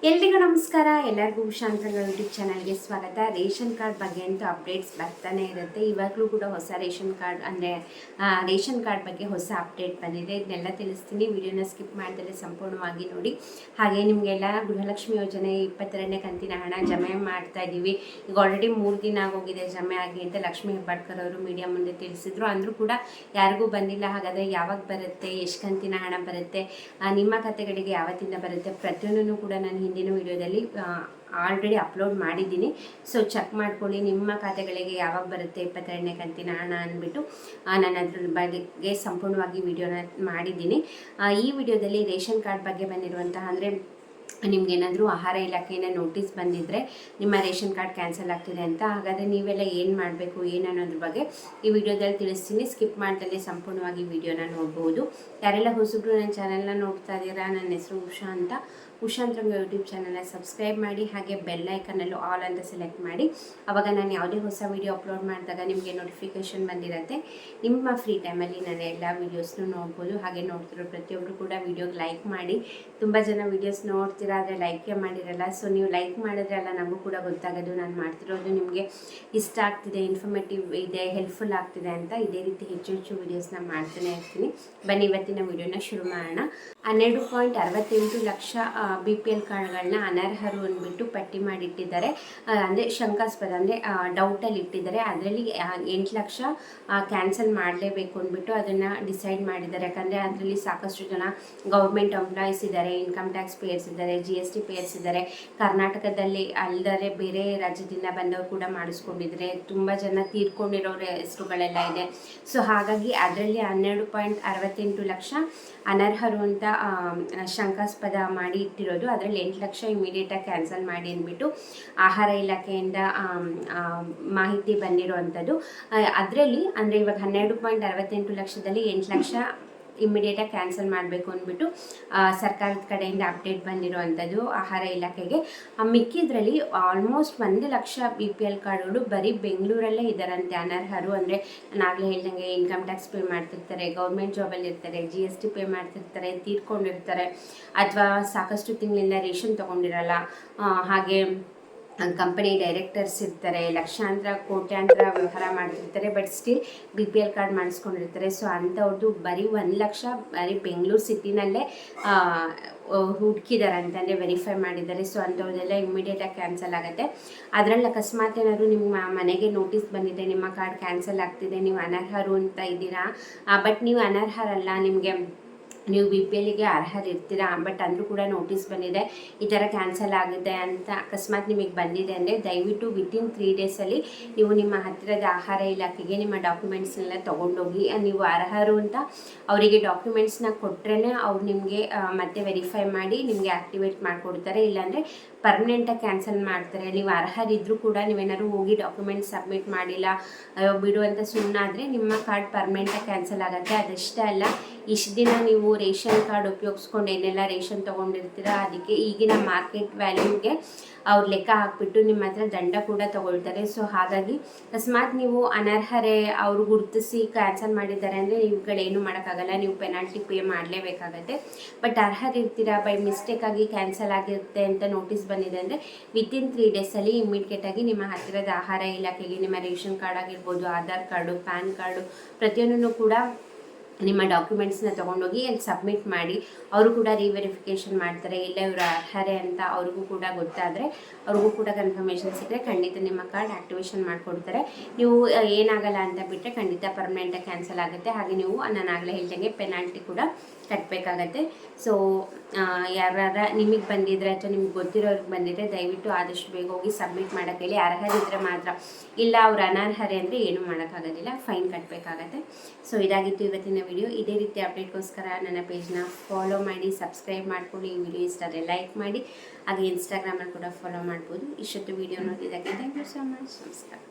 ಎಲ್ರಿಗೂ ನಮಸ್ಕಾರ. ಎಲ್ಲರಿಗೂ ಉಷಾಂತಂಗಳ ಯೂಟ್ಯೂಬ್ ಚಾನಲ್ಗೆ ಸ್ವಾಗತ. ರೇಷನ್ ಕಾರ್ಡ್ ಬಗ್ಗೆ ಅಂತೂ ಅಪ್ಡೇಟ್ಸ್ ಬರ್ತಾನೆ ಇರುತ್ತೆ. ಇವಾಗಲೂ ಕೂಡ ಹೊಸ ರೇಷನ್ ಕಾರ್ಡ್ ಅಂದರೆ ರೇಷನ್ ಕಾರ್ಡ್ ಬಗ್ಗೆ ಹೊಸ ಅಪ್ಡೇಟ್ ಬಂದಿದೆ. ಇದನ್ನೆಲ್ಲ ತಿಳಿಸ್ತೀನಿ. ವಿಡಿಯೋನ ಸ್ಕಿಪ್ ಮಾಡಿದರೆ ಸಂಪೂರ್ಣವಾಗಿ ನೋಡಿ. ಹಾಗೆ ನಿಮಗೆಲ್ಲ ಗೃಹಲಕ್ಷ್ಮಿ ಯೋಜನೆ 22ನೇ ಕಂತಿನ ಹಣ ಜಮೆ ಮಾಡ್ತಾ ಇದ್ದೀವಿ. ಈಗ ಆಲ್ರೆಡಿ 3 ದಿನ ಆಗೋಗಿದೆ ಜಮೆ ಆಗಿ ಅಂತ ಲಕ್ಷ್ಮೀ ಹೆಬ್ಬಾಳ್ಕರ್ ಅವರು ಮೀಡಿಯಾ ಮುಂದೆ ತಿಳಿಸಿದ್ರು. ಅಂದರೂ ಕೂಡ ಯಾರಿಗೂ ಬಂದಿಲ್ಲ. ಹಾಗಾದರೆ ಯಾವಾಗ ಬರುತ್ತೆ, ಎಷ್ಟು ಕಂತಿನ ಹಣ ಬರುತ್ತೆ, ನಿಮ್ಮ ಖಾತೆಗಳಿಗೆ ಯಾವತ್ತಿಂದ ಬರುತ್ತೆ, ಪ್ರತಿಯೊಂದನ್ನು ಕೂಡ ನಾನು ಹಿಂದಿನ ವಿಡಿಯೋದಲ್ಲಿ ಆಲ್ರೆಡಿ ಅಪ್ಲೋಡ್ ಮಾಡಿದ್ದೀನಿ. ಸೊ ಚೆಕ್ ಮಾಡ್ಕೊಳ್ಳಿ. ನಿಮ್ಮ ಖಾತೆಗಳಿಗೆ ಯಾವಾಗ ಬರುತ್ತೆ 22ನೇ ಕಂತಿನ ಹಣ ಅಂದ್ಬಿಟ್ಟು ನಾನು ಅದ್ರ ಬಗ್ಗೆ ಸಂಪೂರ್ಣವಾಗಿ ವಿಡಿಯೋನ ಮಾಡಿದ್ದೀನಿ. ಈ ವಿಡಿಯೋದಲ್ಲಿ ರೇಷನ್ ಕಾರ್ಡ್ ಬಗ್ಗೆ ಬಂದಿರುವಂತಹ ಅಂದರೆ ನಿಮ್ಗೇನಾದರೂ ಆಹಾರ ಇಲಾಖೆಯಿಂದ ನೋಟಿಸ್ ಬಂದಿದ್ದರೆ ನಿಮ್ಮ ರೇಷನ್ ಕಾರ್ಡ್ ಕ್ಯಾನ್ಸಲ್ ಆಗ್ತಿದೆ ಅಂತ. ಹಾಗಾದರೆ ನೀವೆಲ್ಲ ಏನು ಮಾಡಬೇಕು ಏನು ಅನ್ನೋದ್ರ ಬಗ್ಗೆ ಈ ವಿಡಿಯೋದಲ್ಲಿ ತಿಳಿಸ್ತೀನಿ. ಸ್ಕಿಪ್ ಮಾಡ್ದಲ್ಲೇ ಸಂಪೂರ್ಣವಾಗಿ ವಿಡಿಯೋನ ನೋಡ್ಬೋದು. ಯಾರೆಲ್ಲ ಹೊಸಬ್ರು ನನ್ನ ಚಾನಲ್ನ ನೋಡ್ತಾ ಇದ್ದೀರಾ, ನನ್ನ ಹೆಸರು ಉಷಾ ಅಂತ. ಉಷಾಂತರಂಗ ಯೂಟ್ಯೂಬ್ ಚಾನಲ್ನ ಸಬ್ಸ್ಕ್ರೈಬ್ ಮಾಡಿ, ಹಾಗೆ ಬೆಲ್ ಐಕನ್ನಲ್ಲೂ ಆಲ್ ಅಂತ ಸೆಲೆಕ್ಟ್ ಮಾಡಿ. ಆವಾಗ ನಾನು ಯಾವುದೇ ಹೊಸ ವೀಡಿಯೋ ಅಪ್ಲೋಡ್ ಮಾಡಿದಾಗ ನಿಮಗೆ ನೋಟಿಫಿಕೇಷನ್ ಬಂದಿರುತ್ತೆ. ನಿಮ್ಮ ಫ್ರೀ ಟೈಮಲ್ಲಿ ನಾನು ಎಲ್ಲ ವೀಡಿಯೋಸ್ನೂ ನೋಡ್ಬೋದು. ಹಾಗೆ ನೋಡ್ತಿರೋ ಪ್ರತಿಯೊಬ್ಬರು ಕೂಡ ವೀಡಿಯೋಗೆ ಲೈಕ್ ಮಾಡಿ. ತುಂಬ ಜನ ವೀಡಿಯೋಸ್ ನೋಡ್ತೀರಾ, ಆದರೆ ಲೈಕೇ ಮಾಡಿರಲ್ಲ. ಸೊ ನೀವು ಲೈಕ್ ಮಾಡಿದ್ರೆ ಅಲ್ಲ ನಮಗೂ ಕೂಡ ಗೊತ್ತಾಗೋದು ನಾನು ಮಾಡ್ತಿರೋದು ನಿಮಗೆ ಇಷ್ಟ ಆಗ್ತಿದೆ, ಇನ್ಫಾರ್ಮೇಟಿವ್ ಇದೆ, ಹೆಲ್ಪ್ಫುಲ್ ಆಗ್ತಿದೆ ಅಂತ. ಇದೇ ರೀತಿ ಹೆಚ್ಚು ಹೆಚ್ಚು ವೀಡಿಯೋಸ್ನ ಮಾಡ್ತಾನೆ ಇರ್ತೀನಿ. ಬನ್ನಿ ಇವತ್ತಿನ ವೀಡಿಯೋನ ಶುರು ಮಾಡೋಣ. 12.68 ಲಕ್ಷ BPL ಕಾರ್ಡ್ಗಳನ್ನ ಅನರ್ಹರು ಅಂದ್ಬಿಟ್ಟು ಪಟ್ಟಿ ಮಾಡಿಟ್ಟಿದ್ದಾರೆ. ಅಂದರೆ ಶಂಕಾಸ್ಪದ ಅಂದರೆ ಡೌಟಲ್ಲಿ ಇಟ್ಟಿದ್ದಾರೆ. ಅದರಲ್ಲಿ 8 ಲಕ್ಷ ಕ್ಯಾನ್ಸಲ್ ಮಾಡಲೇಬೇಕು ಅಂದ್ಬಿಟ್ಟು ಅದನ್ನು ಡಿಸೈಡ್ ಮಾಡಿದ್ದಾರೆ. ಯಾಕಂದರೆ ಅದರಲ್ಲಿ ಸಾಕಷ್ಟು ಜನ ಗೌರ್ಮೆಂಟ್ ಎಂಪ್ಲಾಯೀಸ್ ಇದ್ದಾರೆ, ಇನ್ಕಮ್ ಟ್ಯಾಕ್ಸ್ ಪೇಯರ್ಸ್ ಇದ್ದಾರೆ, GST ಪೇಯರ್ಸ್ ಇದ್ದಾರೆ. ಕರ್ನಾಟಕದಲ್ಲಿ ಅಲ್ಲದೆ ಬೇರೆ ರಾಜ್ಯದಿಂದ ಬಂದವರು ಕೂಡ ಮಾಡಿಸ್ಕೊಂಡಿದ್ದಾರೆ. ತುಂಬ ಜನ ತೀರ್ಕೊಂಡಿರೋರ ಹೆಸರುಗಳೆಲ್ಲ ಇದೆ. ಸೊ ಹಾಗಾಗಿ ಅದರಲ್ಲಿ 12.68 ಲಕ್ಷ ಅನರ್ಹರು ಅಂತ ಶಂಕಾಸ್ಪದ ಮಾಡಿ ಇಟ್ಟಿರೋದು. ಅದರಲ್ಲಿ 8 ಲಕ್ಷ ಇಮಿಡಿಯೇಟಾಗಿ ಕ್ಯಾನ್ಸಲ್ ಮಾಡಿ ಅಂದ್ಬಿಟ್ಟು ಆಹಾರ ಇಲಾಖೆಯಿಂದ ಮಾಹಿತಿ ಬಂದಿರೋವಂಥದ್ದು. ಅದರಲ್ಲಿ ಅಂದರೆ ಇವಾಗ 12.68 ಲಕ್ಷದಲ್ಲಿ 8 ಲಕ್ಷ ಇಮ್ಮಿಡಿಯೇಟಾಗಿ ಕ್ಯಾನ್ಸಲ್ ಮಾಡಬೇಕು ಅಂದ್ಬಿಟ್ಟು ಸರ್ಕಾರದ ಕಡೆಯಿಂದ ಅಪ್ಡೇಟ್ ಬಂದಿರೋವಂಥದ್ದು ಆಹಾರ ಇಲಾಖೆಗೆ. ಮಿಕ್ಕಿದ್ರಲ್ಲಿ ಆಲ್ಮೋಸ್ಟ್ 1 ಲಕ್ಷ BPL ಕಾರ್ಡ್ಗಳು ಬರೀ ಬೆಂಗಳೂರಲ್ಲೇ ಇದ್ದಾರಂತೆ ಅನರ್ಹರು. ಅಂದರೆ ನಾಗಲೇ ಹೇಳ್ದಂಗೆ ಇನ್ಕಮ್ ಟ್ಯಾಕ್ಸ್ ಪೇ ಮಾಡ್ತಿರ್ತಾರೆ, ಗೌರ್ಮೆಂಟ್ ಜಾಬಲ್ಲಿ ಇರ್ತಾರೆ, GST ಪೇ ಮಾಡ್ತಿರ್ತಾರೆ, ತೀರ್ಕೊಂಡಿರ್ತಾರೆ, ಅಥವಾ ಸಾಕಷ್ಟು ತಿಂಗಳಿಂದ ರೇಷನ್ ತೊಗೊಂಡಿರಲ್ಲ, ಹಾಗೆ ಕಂಪನಿ ಡೈರೆಕ್ಟರ್ಸ್ ಇರ್ತಾರೆ, ಲಕ್ಷಾಂತರ ಕೋಟ್ಯಾಂತರ ವ್ಯವಹಾರ ಮಾಡ್ತಿರ್ತಾರೆ, ಬಟ್ ಸ್ಟಿಲ್ BPL ಕಾರ್ಡ್ ಮಾಡಿಸ್ಕೊಂಡಿರ್ತಾರೆ. ಸೊ ಅಂಥವ್ರದ್ದು ಬರೀ 1 ಲಕ್ಷ ಬರೀ ಬೆಂಗಳೂರು ಸಿಟಿನಲ್ಲೇ ಹುಡುಕಿದ್ದಾರೆ ಅಂತಂದರೆ ವೆರಿಫೈ ಮಾಡಿದ್ದಾರೆ. ಸೊ ಅಂಥವ್ರದ್ದೆಲ್ಲ ಇಮ್ಮಿಡಿಯೇಟಾಗಿ ಕ್ಯಾನ್ಸಲ್ ಆಗುತ್ತೆ. ಅದರಲ್ಲಿ ಅಕಸ್ಮಾತ್ ಏನಾದರೂ ನಿಮ್ಮ ಮನೆಗೆ ನೋಟಿಸ್ ಬಂದಿದೆ, ನಿಮ್ಮ ಕಾರ್ಡ್ ಕ್ಯಾನ್ಸಲ್ ಆಗ್ತಿದೆ, ನೀವು ಅನರ್ಹರು ಅಂತ ಇದ್ದೀರಾ, ಬಟ್ ನೀವು ಅನರ್ಹರಲ್ಲ, ನೀವು BPLಗೆ ಅರ್ಹರಿರ್ತೀರಾ, ಬಟ್ ಅಂದರೂ ಕೂಡ ನೋಟಿಸ್ ಬಂದಿದೆ ಈ ಥರ ಕ್ಯಾನ್ಸಲ್ ಆಗಿದೆ ಅಂತ ಅಕಸ್ಮಾತ್ ನಿಮಗೆ ಬಂದಿದೆ ಅಂದರೆ ದಯವಿಟ್ಟು ವಿತಿನ್ 3 ಡೇಸಲ್ಲಿ ನೀವು ನಿಮ್ಮ ಹತ್ತಿರದ ಆಹಾರ ಇಲಾಖೆಗೆ ನಿಮ್ಮ ಡಾಕ್ಯುಮೆಂಟ್ಸ್ನೆಲ್ಲ ತೊಗೊಂಡೋಗಿ. ನೀವು ಅರ್ಹರು ಅಂತ ಅವರಿಗೆ ಡಾಕ್ಯುಮೆಂಟ್ಸ್ನ ಕೊಟ್ಟರೆ ಅವ್ರು ನಿಮಗೆ ಮತ್ತೆ ವೆರಿಫೈ ಮಾಡಿ ನಿಮಗೆ ಆ್ಯಕ್ಟಿವೇಟ್ ಮಾಡಿಕೊಡ್ತಾರೆ. ಇಲ್ಲಾಂದರೆ ಪರ್ಮನೆಂಟಾಗಿ ಕ್ಯಾನ್ಸಲ್ ಮಾಡ್ತಾರೆ. ನೀವು ಅರ್ಹರಿದ್ದರೂ ಕೂಡ ನೀವೇನಾದ್ರು ಹೋಗಿ ಡಾಕ್ಯುಮೆಂಟ್ಸ್ ಸಬ್ಮಿಟ್ ಮಾಡಿಲ್ಲ ಬಿಡು ಅಂತ ಸುಮ್ಮನಾದರೆ ನಿಮ್ಮ ಕಾರ್ಡ್ ಪರ್ಮನೆಂಟಾಗಿ ಕ್ಯಾನ್ಸಲ್ ಆಗುತ್ತೆ. ಅದಷ್ಟೇ ಅಲ್ಲ, ಇಷ್ಟು ದಿನ ನೀವು ರೇಷನ್ ಕಾರ್ಡ್ ಉಪಯೋಗಿಸ್ಕೊಂಡು ಏನೆಲ್ಲ ರೇಷನ್ ತೊಗೊಂಡಿರ್ತೀರ ಅದಕ್ಕೆ ಈಗಿನ ಮಾರ್ಕೆಟ್ ವ್ಯಾಲ್ಯೂಗೆ ಅವ್ರು ಲೆಕ್ಕ ಹಾಕ್ಬಿಟ್ಟು ನಿಮ್ಮ ಹತ್ರ ದಂಡ ಕೂಡ ತೊಗೊಳ್ತಾರೆ. ಸೊ ಹಾಗಾಗಿ ಅಕಸ್ಮಾತ್ ನೀವು ಅನರ್ಹರೇ ಅವರು ಗುರುತಿಸಿ ಕ್ಯಾನ್ಸಲ್ ಮಾಡಿದ್ದಾರೆ ಅಂದರೆ ಇವುಗಳೇನು ಮಾಡೋಕ್ಕಾಗಲ್ಲ, ನೀವು ಪೆನಾಲ್ಟಿ ಪೇ ಮಾಡಲೇಬೇಕಾಗತ್ತೆ. ಬಟ್ ಅರ್ಹರಿರ್ತೀರಾ, ಬೈ ಮಿಸ್ಟೇಕಾಗಿ ಕ್ಯಾನ್ಸಲ್ ಆಗಿರುತ್ತೆ ಅಂತ ನೋಟಿಸ್ ಬಂದಿದೆ ಅಂದರೆ ವಿತಿನ್ 3 ಡೇಸಲ್ಲಿ ಇಮ್ಮಿಡಿಯೇಟಾಗಿ ನಿಮ್ಮ ಹತ್ತಿರದ ಆಹಾರ ಇಲಾಖೆಗೆ ನಿಮ್ಮ ರೇಷನ್ ಕಾರ್ಡ್ ಆಗಿರ್ಬೋದು, ಆಧಾರ್ ಕಾರ್ಡು, ಪ್ಯಾನ್ ಕಾರ್ಡು ಪ್ರತಿಯೊಂದನ್ನು ಕೂಡ ನಿಮ್ಮ ಡಾಕ್ಯುಮೆಂಟ್ಸ್ನ ತೊಗೊಂಡೋಗಿ ಅಲ್ಲಿ ಸಬ್ಮಿಟ್ ಮಾಡಿ. ಅವರು ಕೂಡ ರೀವೆರಿಫಿಕೇಷನ್ ಮಾಡ್ತಾರೆ. ಇಲ್ಲ ಇವರು ಅರ್ಹರೇ ಅಂತ ಅವ್ರಿಗೂ ಕೂಡ ಗೊತ್ತಾದರೆ ಅವ್ರಿಗೂ ಕೂಡ ಕನ್ಫರ್ಮೇಷನ್ ಸಿಕ್ಕರೆ ಖಂಡಿತ ನಿಮ್ಮ ಕಾರ್ಡ್ ಆ್ಯಕ್ಟಿವೇಶನ್ ಮಾಡಿಕೊಡ್ತಾರೆ. ನೀವು ಏನಾಗಲ್ಲ ಅಂತ ಬಿಟ್ಟರೆ ಖಂಡಿತ ಪರ್ಮನೆಂಟಾಗಿ ಕ್ಯಾನ್ಸಲ್ ಆಗುತ್ತೆ. ಹಾಗೆ ನೀವು ನಾನು ಆಗಲೇ ಹೇಳ್ದಂಗೆ ಪೆನಾಲ್ಟಿ ಕೂಡ ಕಟ್ಟಬೇಕಾಗತ್ತೆ. ಸೊ ಯಾರು ನಿಮಗೆ ಬಂದಿದ್ರೆ ಅಥವಾ ನಿಮ್ಗೆ ಗೊತ್ತಿರೋರಿಗೆ ಬಂದಿದ್ದರೆ ದಯವಿಟ್ಟು ಆದಷ್ಟು ಬೇಗ ಹೋಗಿ ಸಬ್ಮಿಟ್ ಮಾಡೋಕ್ಕೆ ಹೇಳಿ. ಅರ್ಹರಿದ್ದರೆ ಮಾತ್ರ, ಇಲ್ಲ ಅವ್ರು ಅನರ್ಹರೇ ಅಂದರೆ ಏನೂ ಮಾಡೋಕ್ಕಾಗೋದಿಲ್ಲ, ಫೈನ್ ಕಟ್ಟಬೇಕಾಗತ್ತೆ. ಸೊ ಇದಾಗಿತ್ತು ಇವತ್ತಿನ ವಿಡಿಯೋ. ಇದೇ ರೀತಿ ಅಪ್ಡೇಟ್ಗೋಸ್ಕರ ನನ್ನ ಪೇಜ್ನ ಫಾಲೋ ಮಾಡಿ, ಸಬ್ಸ್ಕ್ರೈಬ್ ಮಾಡ್ಕೊಳ್ಳಿ. ಈ ವಿಡಿಯೋ ಇಷ್ಟ ಆದರೆ ಲೈಕ್ ಮಾಡಿ, ಹಾಗೆ ಇನ್ಸ್ಟಾಗ್ರಾಮಲ್ಲಿ ಕೂಡ ಫಾಲೋ ಮಾಡ್ಬೋದು. ಇಷ್ಟೊತ್ತು ವಿಡಿಯೋ ನೋಡಿದ್ದಕ್ಕೆ ಥ್ಯಾಂಕ್ ಯು ಸೊ ಮಚ್. ನಮಸ್ಕಾರ.